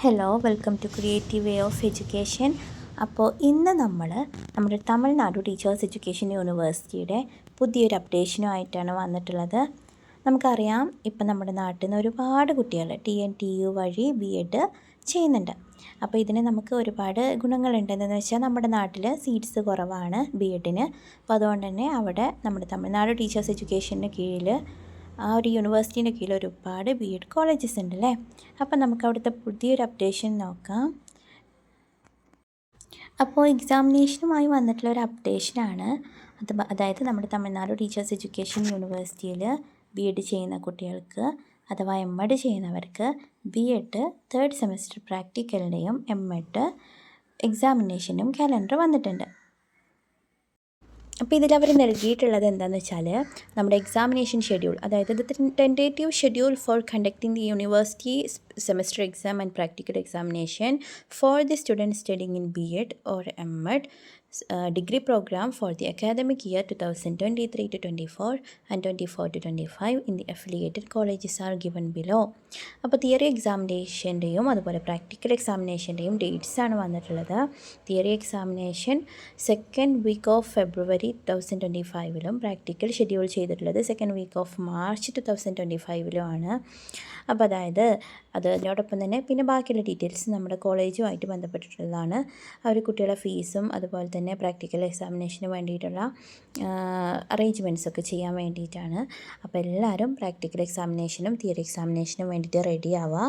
Hello welcome to creative way of education. അപ്പോൾ ഇന്ന് നമ്മുടെ തമിഴ്നാട് ടീച്ചേഴ്സ് എഡ്യൂക്കേഷൻ യൂണിവേഴ്സിറ്റിയുടെ പുതിയൊരു അപ്ഡേഷനുമായിട്ടാണ് വന്നിട്ടുള്ളത്. നമുക്കറിയാം ഇപ്പം നമ്മുടെ നാട്ടിൽ നിന്ന് ഒരുപാട് കുട്ടികൾ TNTU വഴി B.Ed ചെയ്യുന്നുണ്ട്. അപ്പോൾ ഇതിന് നമുക്ക് ഒരുപാട് ഗുണങ്ങളുണ്ടെന്ന് വെച്ചാൽ നമ്മുടെ നാട്ടിൽ സീറ്റ്സ് കുറവാണ് B.Edന്. അപ്പോൾ അതുകൊണ്ട് തന്നെ അവിടെ നമ്മുടെ തമിഴ്നാട് ടീച്ചേഴ്സ് എഡ്യൂക്കേഷന് കീഴിൽ ആ ഒരു യൂണിവേഴ്സിറ്റീൻ്റെ കീഴിൽ ഒരുപാട് B.Ed കോളേജസ് ഉണ്ടല്ലേ. അപ്പം നമുക്ക് അവിടുത്തെ പുതിയൊരു അപ്ഡേഷൻ നോക്കാം. അപ്പോൾ എക്സാമിനേഷനുമായി വന്നിട്ടുള്ള ഒരു അപ്ഡേഷനാണ് അതായത് നമ്മുടെ തമിഴ്നാട് ടീച്ചേഴ്സ് എഡ്യൂക്കേഷൻ യൂണിവേഴ്സിറ്റിയിൽ B.Ed ചെയ്യുന്ന കുട്ടികൾക്ക് അഥവാ M.Ed ചെയ്യുന്നവർക്ക് B.Ed തേർഡ് സെമസ്റ്റർ പ്രാക്ടിക്കലിൻ്റെയും M.Ed എക്സാമിനേഷനും കാലണ്ടർ വന്നിട്ടുണ്ട്. അപ്പോൾ ഇതിലവർ നൽകിയിട്ടുള്ളത് എന്താണെന്ന് വെച്ചാൽ നമ്മുടെ എക്സാമിനേഷൻ ഷെഡ്യൂൾ, അതായത് tentative schedule for conducting the university semester exam and practical examination for the student studying in B.Ed or M.Ed degree program for the academic year 2023-24 and 24-25 in the affiliated colleges are given below. അപ്പോൾ theory എക്സാമിനേഷൻ്റെയും അതുപോലെ practical എക്സാമിനേഷൻ്റെയും ഡേറ്റ്സാണ് വന്നിട്ടുള്ളത്. Theory examination second week of February 2025 practical schedule ചെയ്തിട്ടുള്ളത് second week of March 2025 ആണ്. അപ്പോൾ അതായത് അതിനോടൊപ്പം തന്നെ പിന്നെ ബാക്കിയുള്ള ഡീറ്റെയിൽസ് നമ്മുടെ കോളേജുമായിട്ട് ബന്ധപ്പെട്ടിട്ടുള്ളതാണ്. അവർ കുട്ടികളുടെ ഫീസും അതുപോലെ തന്നെ പ്രാക്ടിക്കൽ എക്സാമിനേഷന് വേണ്ടിയിട്ടുള്ള അറേഞ്ച്മെൻറ്റ്സ് ഒക്കെ ചെയ്യാൻ വേണ്ടിയിട്ടാണ്. അപ്പോൾ എല്ലാവരും പ്രാക്ടിക്കൽ എക്സാമിനേഷനും തിയറി എക്സാമിനേഷനും വേണ്ടിയിട്ട് റെഡി ആവുക.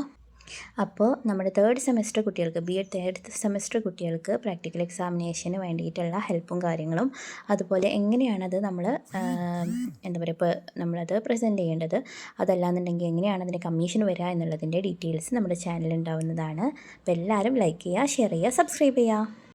അപ്പോൾ നമ്മുടെ തേർഡ് സെമസ്റ്റർ കുട്ടികൾക്ക് B.Ed തേർഡ് സെമസ്റ്റർ കുട്ടികൾക്ക് പ്രാക്ടിക്കൽ എക്സാമിനേഷന് വേണ്ടിയിട്ടുള്ള ഹെൽപ്പും കാര്യങ്ങളും അതുപോലെ എങ്ങനെയാണത് ഇപ്പോൾ നമ്മളത് പ്രസൻറ്റ് ചെയ്യേണ്ടത്, അതല്ലാന്നുണ്ടെങ്കിൽ എങ്ങനെയാണ് അതിൻ്റെ കമ്മീഷൻ വരിക എന്നുള്ളതിൻ്റെ ഡീറ്റെയിൽസ് നമ്മുടെ ചാനലിൽ ഉണ്ടാവുന്നതാണ്. അപ്പോൾ എല്ലാവരും ലൈക്ക് ചെയ്യുക, ഷെയർ ചെയ്യുക, സബ്സ്ക്രൈബ് ചെയ്യുക.